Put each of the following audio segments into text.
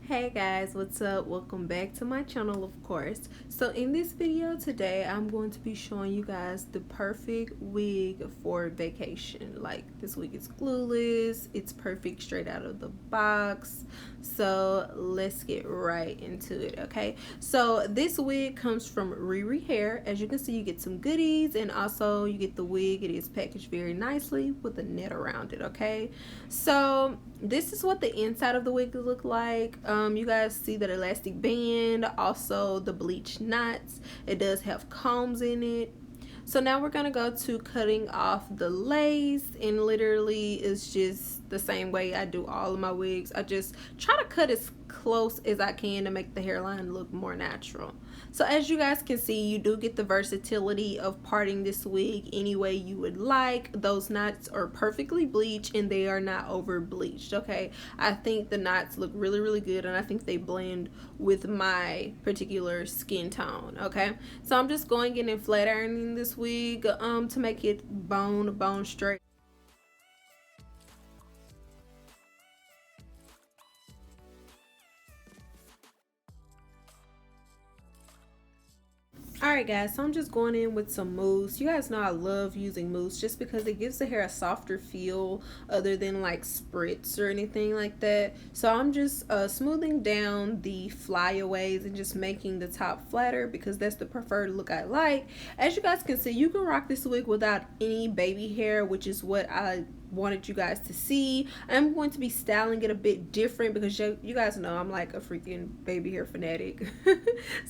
Hey guys, what's up? Welcome back to my channel, of course. So in this video today, I'm going to be showing you guys the perfect wig for vacation. Like, this wig is glueless, it's perfect straight out of the box. So let's get right into it, okay? So this wig comes from RIRIHAIR. As you can see, you get some goodies and also you get the wig. It is packaged very nicely with a net around it, okay? So this is what the inside of the wig look like. You guys see that elastic band, also the bleached knots. It does have combs in it. So now we're gonna go to cutting off the lace, and literally it's just the same way I do all of my wigs. I just try to cut as close as I can to make the hairline look more natural. So as you guys can see, you do get the versatility of parting this wig any way you would like. Those knots are perfectly bleached and they are not over bleached, okay? I think the knots look really good, and I think they blend with my particular skin tone, okay? So I'm just going in and flat ironing this wig to make it bone straight. Alright guys, so I'm just going in with some mousse. You guys know I love using mousse just because it gives the hair a softer feel other than like spritz or anything like that. So I'm just smoothing down the flyaways and just making the top flatter because that's the preferred look I like. As you guys can see, you can rock this wig without any baby hair, which is what I wanted you guys to see. I'm going to be styling it a bit different because you guys know I'm like a freaking baby hair fanatic.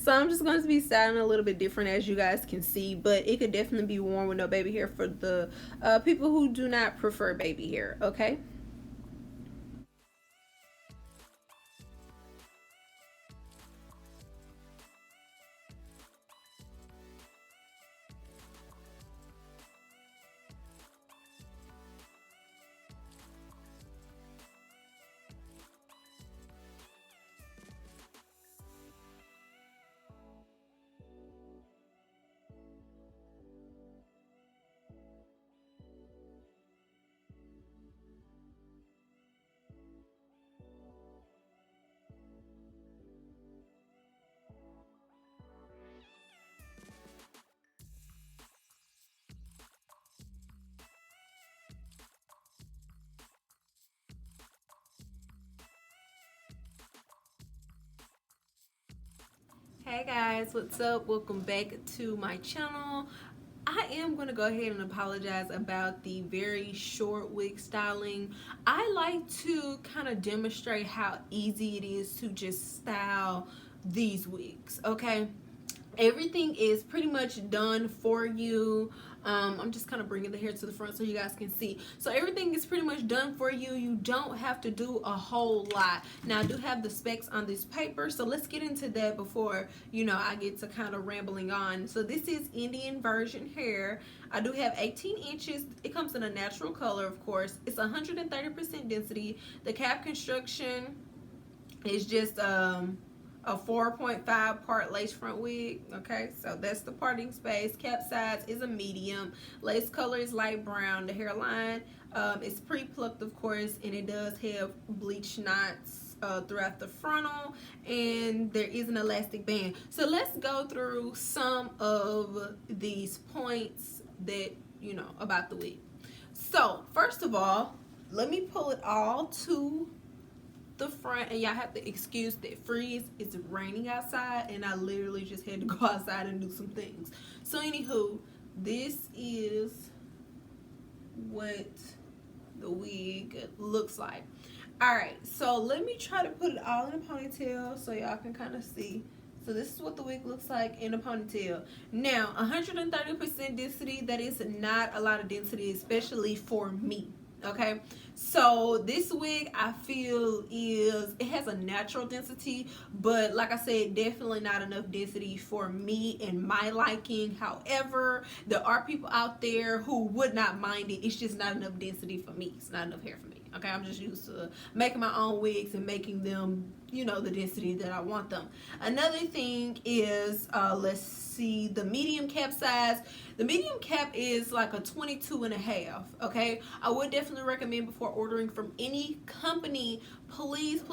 So I'm just going to be styling a little bit different, as you guys can see, but it could definitely be worn with no baby hair for the people who do not prefer baby hair, okay? Hey guys, what's up? Welcome back to my channel. I am going to go ahead and apologize about the very short wig styling. I like to kind of demonstrate how easy it is to just style these wigs, okay? Everything is pretty much done for you. I'm just kind of bringing the hair to the front so you guys can see. So everything is pretty much done for you. You don't have to do a whole lot. Now I do have the specs on this paper, so let's get into that before I get to kind of rambling on. So this is Indian version hair. I do have 18 inches. It comes in a natural color, of course. It's 130% density. The cap construction is just a 4.5 part lace front wig, okay? So that's the parting space. Cap size is a medium. Lace color is light brown. The hairline is pre-plucked, of course, and it does have bleached knots throughout the frontal, and there is an elastic band. So let's go through some of these points that about the wig. So first of all, let me pull it all to the front, and y'all have to excuse that freeze. It's raining outside and I literally just had to go outside and do some things. So anywho, this is what the wig looks like. All right, so let me try to put it all in a ponytail so y'all can kind of see. So this is what the wig looks like in a ponytail. Now 130% density, that is not a lot of density, especially for me, okay? So this wig, I feel, it has a natural density, but like I said, definitely not enough density for me and my liking. However, there are people out there who would not mind it. It's just not enough density for me. It's not enough hair for me. Okay, I'm just used to making my own wigs and making them, the density that I want them. Another thing is, let's see, the medium cap size. The medium cap is like a 22.5. Okay, I would definitely recommend, before ordering from any company, please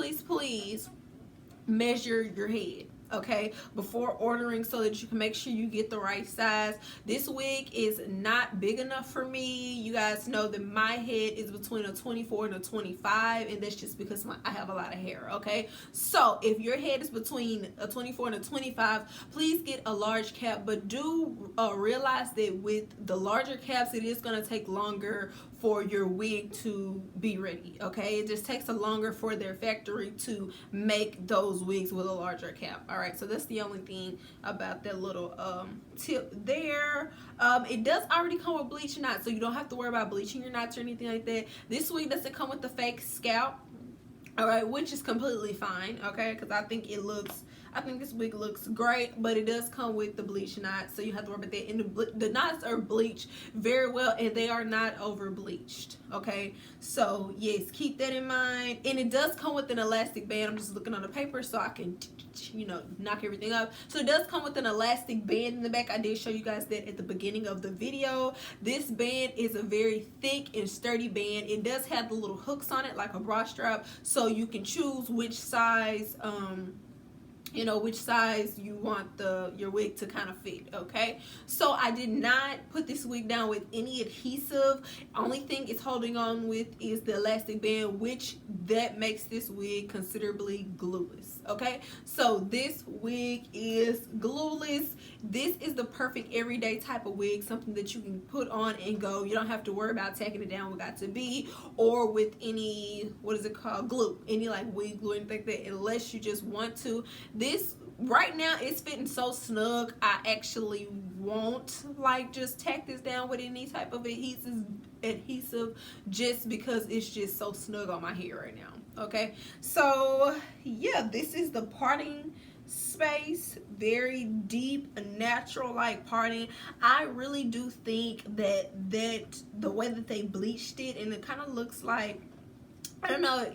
measure your head, okay, before ordering, so that you can make sure you get the right size. This wig is not big enough for me. You guys know that my head is between a 24 and a 25, and that's just because I have a lot of hair, okay? So if your head is between a 24 and a 25, please get a large cap, but do realize that with the larger caps, it is going to take longer for your wig to be ready, okay? It just takes a longer for their factory to make those wigs with a larger cap. All right, so that's the only thing about that little tip there. It does already come with bleached knots, so you don't have to worry about bleaching your knots or anything like that. This wig doesn't come with the fake scalp, all right, which is completely fine, okay, because I think this wig looks great, but it does come with the bleach knots, so you have to worry about that. And the knots are bleached very well, and they are not over bleached, okay? So yes, keep that in mind. And it does come with an elastic band. I'm just looking on the paper so I can, you know, knock everything up. So it does come with an elastic band in the back. I did show you guys that at the beginning of the video. This band is a very thick and sturdy band. It does have the little hooks on it like a bra strap, so you can choose which size you know, which size you want your wig to kind of fit, okay? So I did not put this wig down with any adhesive. Only thing it's holding on with is the elastic band, which that makes this wig considerably glueless, okay? So this wig is glueless. This is the perfect everyday type of wig, something that you can put on and go. You don't have to worry about taking it down with Got2b or with any, what is it called, glue, any like wig glue, anything like that, unless you just want to. This right now it's fitting so snug, I actually won't like just tack this down with any type of adhesive just because it's just so snug on my hair right now, okay? So yeah, this is the parting space, very deep, natural like parting. I really do think that the way that they bleached it, and it kind of looks like, I don't know,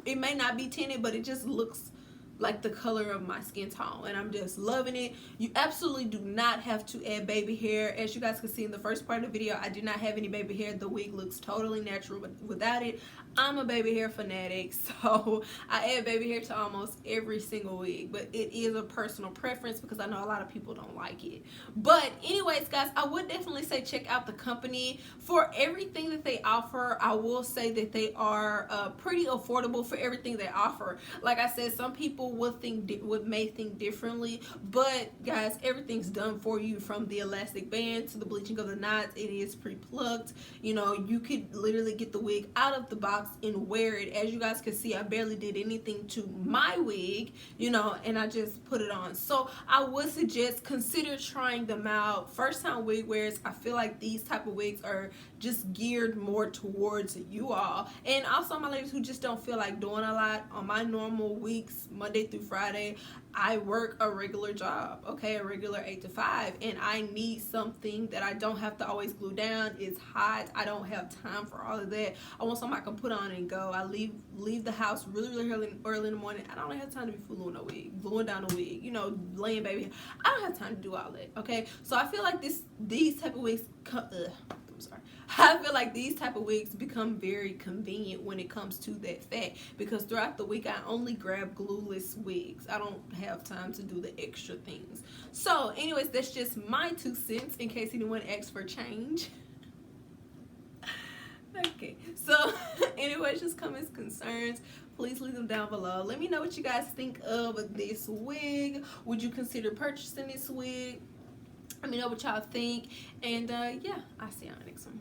it may not be tinted, but it just looks like the color of my skin tone, and I'm just loving it. You absolutely do not have to add baby hair. As you guys can see in the first part of the video, I did not have any baby hair. The wig looks totally natural, but without it, I'm a baby hair fanatic, so I add baby hair to almost every single wig, but it is a personal preference because I know a lot of people don't like it. But anyways, guys, I would definitely say check out the company. For everything that they offer, I will say that they are pretty affordable for everything they offer. Like I said, some people may think differently, but guys, everything's done for you, from the elastic band to the bleaching of the knots. It is pre-plucked. You know, you could literally get the wig out of the box and wear it. As you guys can see, I barely did anything to my wig, you know, and I just put it on. So I would suggest consider trying them out. First time wig wearers, I feel like these type of wigs are just geared more towards you all, and also my ladies who just don't feel like doing a lot. On my normal weeks, Monday through Friday, I work a regular job, okay, a regular 8 to 5, and I need something that I don't have to always glue down. It's hot. I don't have time for all of that. I want something I can put on and go. I leave the house really early in the morning. I don't have time to be gluing a wig, gluing down a wig, you know, laying baby. I don't have time to do all that, okay? So I feel like these type of wigs I'm sorry. I feel like these type of wigs become very convenient when it comes to that fact, because throughout the week I only grab glueless wigs. I don't have time to do the extra things. So anyways, that's just my 2 cents in case anyone asks for change. Okay, so anyways, just comments, concerns, please leave them down below. Let me know what you guys think of this wig. Would you consider purchasing this wig? Let me know what y'all think, and yeah, I'll see y'all next one.